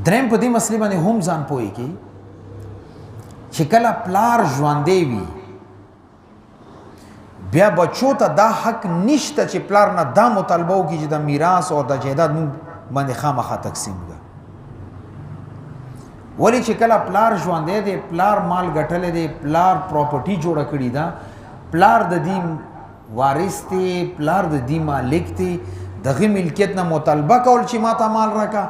دریم په دې مسلې باندې هم ځان پوهېږي چې کله پلار ژوندی وي بیا بچو ته دا حق نشته چې پلار نه دا مطالبه وکړي چې د میراث او د جایداد مونږ باندې خامخا تقسیم کړه. ولې چې کله پلار ژوندی دی، پلار مال ګټلی دی، پلار پراپرټي جوړه کړې ده، پلار د دې وارث دی، پلار د دې مالک دی، دغه ملکیت نه مطالبه کول چې ما ته مال راکړه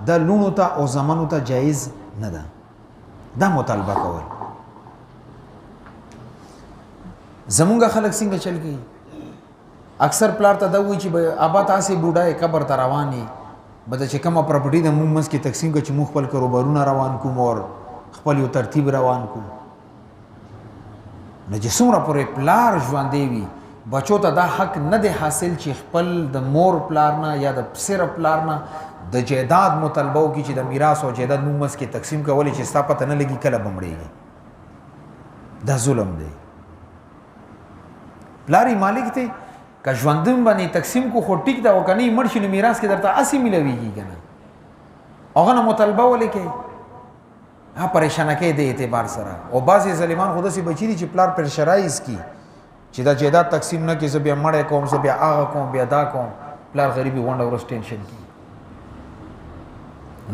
د لونو ته او زمنو ته جایز نه ده. دا مطالبه کول زمونږ خلک څنګه چل کوي؟ اکثر پلار ته دا وایي چې ابا تاسې بوډا قبر ته روان یې، بده چې کومه پراپرټي د مونږ منځ کې تقسیم کړه چې مونږ خپل کاروبارونه روان کوم او خپل یو ترتیب روان کوم. نو چې څومره پورې پلار ژوندی وي بچو ته دا حق نه دی حاصل چې خپل د مور پلار نه یا د پسره پلار نه د جایداد مطالبه وکړي چې د میراث او جایداد مونږ منځ کې تقسیم کولی چې ستا پته نه لګي کله به مړېږي. دا ظلم دی. پلار یې مالک دی، که ژوندون باندې تقسیم کو خو ټیک ده، او که نه یې مړ شي نو میراث کې درته هسې میلاویږي که نه. هغه نه مطالبه ولې کوي؟ پریشانه کوي د اعتبار سره. او بعضې ظالمان خو داسې بچي دي چې پلار پرشرایز کي چې دا جایداد تقسیم نه کړي، زه بیا مړی کوم، زه بیا هغه کوم، بیا دا کوم. پلار غریبي غونډه ورځ ټینشن کي.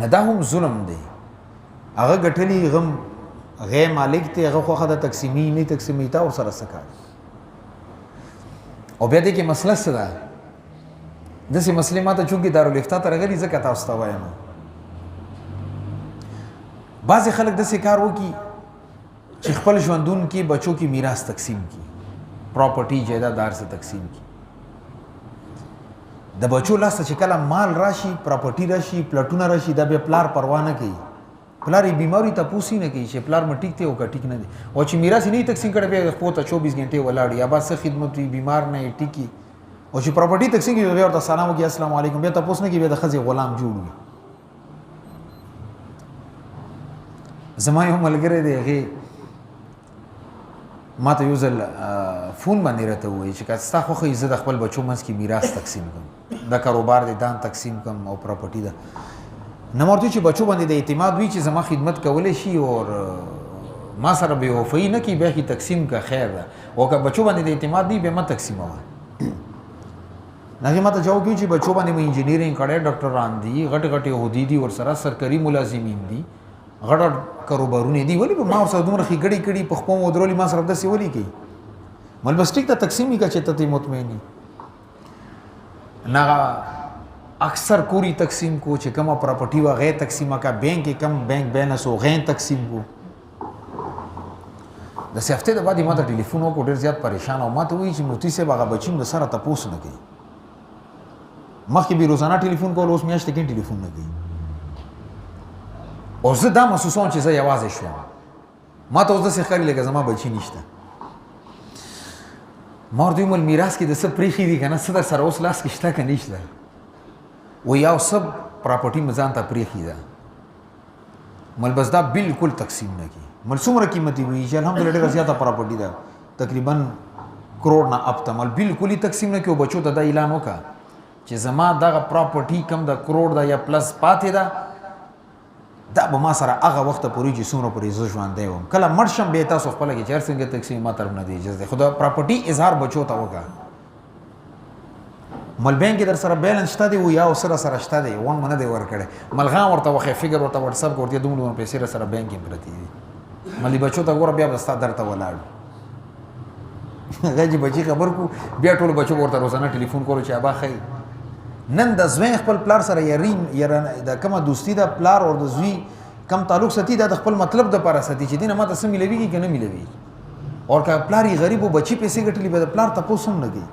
نه دا هم ظلم دی. هغه ګټلي غم غیر مالک دی، هغه خوښه ده تقسیمي نه تقسیمي تا ورسره څه کار. او بیا دې کې مسله څه ده؟ داسې مسلې ما ته چونکې دارالافتا ته راغلي ځکه تاسو ته وایم. بعضې خلک داسې کار وکړي چې خپل ژوندون کې بچو کې میراث تقسیم کړي، پراپرټي جایداد هر څه تقسیم کړي. د بچو لاس ته چې کله مال راشي، پراپرټي راشي، پلټونه راشي، دا بیا پلار پروا نه کوي. پلار یې بیماري تپوس یې نه کوي چې پلار مې ټیک دی او که ټیک نه دی. او چې میراث یې نه تقسیم کړی بیا خپل ته 24 غنټې ولاړ یا با څه خدمت وي، بیمار نه یې ټیکي. او چې پراپرټي تقسیم کړي بیا ورته سلام وکړي، السلام علیکم، بیا تپوس نه کوي، بیا د ښځې غلام جوړ وي. زما یو ملګری دی، هغې ما ته یو ځل فون باندې راته ووایي چې که ستا خوښه زه د خپل بچو منځ کې میراث تقسیم کړم، د کاروبار دی دان تقسیم کړم او پراپرټي ده. نه ما ورته چې بچو باندې د اعتماد وي چې زما خدمت کولی شي او ما سره بې وفایي نه کوي، بیا کې تقسیم که خیر ده. او که بچو باندې د اعتماد نه وي بیا مه تقسیموه. هغې ما ته جواب کوي چې بچو باندې مې انجینیرینګ کړی، ډاکټران دي، غټ غټ عهدې دي، ورسره سرکاري ملازمین دي، غټ کاروبارونه دي، ولې به ما ورسره دومره ښېګړې کړي په خپو ودرولي، ما سره داسې ولې کوي؟ مل بس ټیک ته تقسیم یې که چې ته ترې مطمئن یې. نه اکثر کوری تقسیم کو چې کومه پراپرټي وه غیر تقسیمه که، بینک کې کم بینک بیلنس و غیر تقسیم کو. داسې هفتې د بعد یې ما ته ټلیفون وکړو، ډېر زیات پریشان او ما ته وایي چې مفتي صاحب هغه بچي م د سره تپوس نه کوي. مخکې به روزانه ټلیفون کول، اوس میاشتې کې ټلیفون نه کوي. او زه دا محسوسوم چې زه یوازې شوم. ما ته اوس داسې ښکاري لکه زما بچي نشته. ما ورته وویل میراث کې د څه پرېښي دي که نه، څه در سره اوس لاس کې شته که نشته؟ وایي یو څه پراپرټي مې ځان ته پرېښي ده. مل بس دا بالکل تقسیم نه کړي. مل څومره قیمتي وي چې الحمدلله ډېره زیاته پراپرټي ده، تقریبا کروڑ نه اپ ته. مل بالکل یې تقسیم نه کړي. او بچو ته دا اعلان وکړه چې زما دغه پراپرټي کم د کروڑ ده یا پلس پاتې ده، دا به ما سره هغه وخته پورې چې څومره پورې زه ژوندی وم، کله مړ شم بیا تاسو خپله کې چې هر څنګه تقسیم ما طرف نه دی اجازه دی. خو د پراپرټي اظهار بچو ته وکړه. مل بینک کې در سره بیلنس شته دی یا سره سره شته دی، ون مې نه دی ورکړی. ملغام ورته وښی، فګر ورته وټساپ کړه، ورته دومره پیسې را سره بینک کې پرتې دي. ملي بچو ته ګوره بیا به ستا درته ولاړ. هغه چې بچي خبر کو بیا ټولو بچو ورته روزانه ټلیفون کولو چې ابا ښایي نن د زوی خپل پلار سره د کومه دوستي ده، پلار او د زوی کم تعلق ساتي، دا د خپل مطلب دپاره ساتي چې دې نه ما ته څه میلوېږي که نه میلوېږي. او که پلار یې غریب و بچي پیسې ګټلي بیا د پلار تپوس هم نه کوي.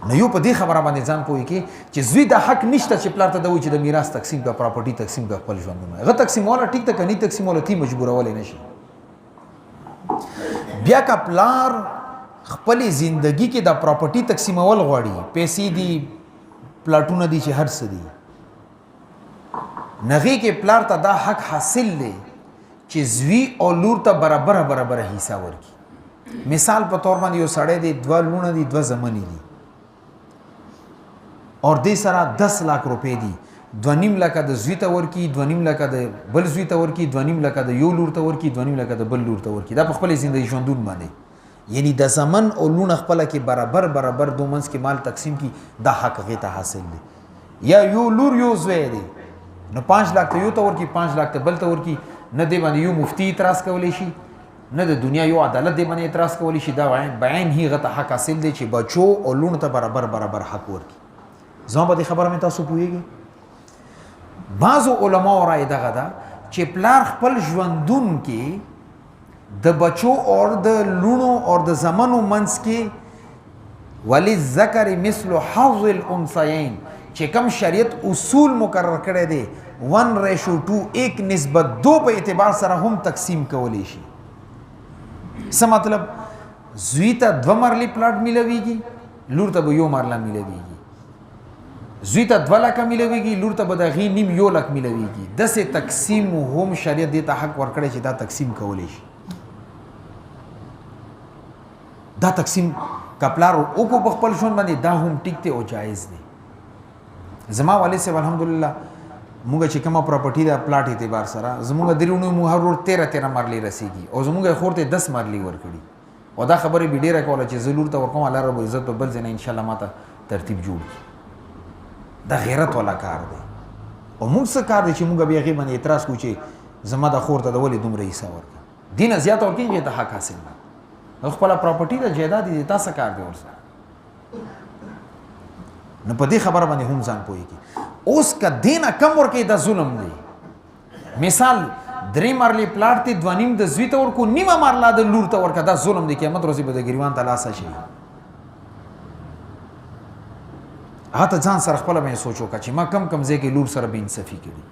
نو یو په دې خبره باندې ځان پوهې کې چې زوی دا حق نشته چې پلار ته دا وایي چې د میراث تقسیم کړه، پراپرټي تقسیم کړه، خپل ژوندونه. هغه تقسیموله ټیک ده، که نه تقسیموله تی مجبورولی نه شي. بیا که پلار خپلې زندگی کې د پراپرټي تقسیمول غواړي، پیسې دي، پلاټونه دي، چې هر څه دي، نغې کې پلار ته دا حق حاصل دی چې زوی او لور ته برابره حصہ ورکړي. مثال په طور باندې یو سړی دی، 2 لوڼه دي، 2 زمنې دي، اور دې سره 10 लाख روپۍ دي 2.5 لکه د زوی ته ورکي 2.5 لکه د بل زوی ته ورکي 2.5 لکه د یو لور ته ورکي 2.5 لکه د بل لور ته ورکي دا په خپل ژوندۍ ژوندون باندې یعنی د زمن او لون خپل کې برابر دو منځ کې مال تقسیم کی دا حق غي ته حاصل دي یا یو لور یو زوی دی نو 5 लाख ته یو ته ورکي 5 लाख ته بل ته ورکي نه دی باندې یو مفتی اعتراض کولی شي نه د دنیا یو عدالت دی باندې اعتراض کولی شي دا بیان هی غته حق حاصل دی چې بچو او لون ته برابر حق ورکي زما په دې خبره مې تاسو پوهیږئ بعضو علماء رائے دغه دا چې پلار خپل ژوندون کې د بچو اور د لونو اور د زمنو منس کې ولی ذکر مثل حظ الانثیین چې کم شریعت اصول مقرر کړی دی 1:2 1 نسبت 2 په اعتبار سره هم تقسیم کولی شي څه مطلب زوی ته 2 مرلي پلاټ ملويږي لور ته به یو مرله ملويږي زوی ته 2 لکه ملويږي لور ته به د غي نیم 1 لک ملويږي دسه تقسیم هم شریعت دې ته حق ورکړي چې دا تقسیم کولی شي دا تقسیم کپلار او کو خپل شون باندې دا هم ټیک ته او جایز دی زما والد سے الحمدلله موږ چې کومه پراپرټي دا پلاټ اعتبار سره زموږ درونو موږ هر ور 13 مرلي رسیږي او زموږ خورته 10 مرلي ورکړي او دا خبره به ډیره کوله چې زلور ته ورکوم الله رب عزت په بل ځای ان شاء الله ماته ترتیب جوړ دا غیرت والا کار دی او موږ څه کار دی چې موږ بیا غي باندې اعتراض کوو چې زما د خورته د ولې دومره حصہ ورکړه دینه زیات ورکړي ته حق حاصل نه خپل پراپرټي د جیداد دي تاسو کار دی ورسره نو په دې خبره باندې هم ځان پوهیږي اوس کا دینه کم ورکې د ظلم دی مثال 3 مرلي پلاټ ته 2.5 د زوی ته ورکو نیمه مرله د لور ته ورکا دا ظلم دی قیامت ورځ به د ګریوان ته لاسه شي هاته ځان سره خپل مې سوچو کا چې ما کم ځای کې لور سره به انصافي کړي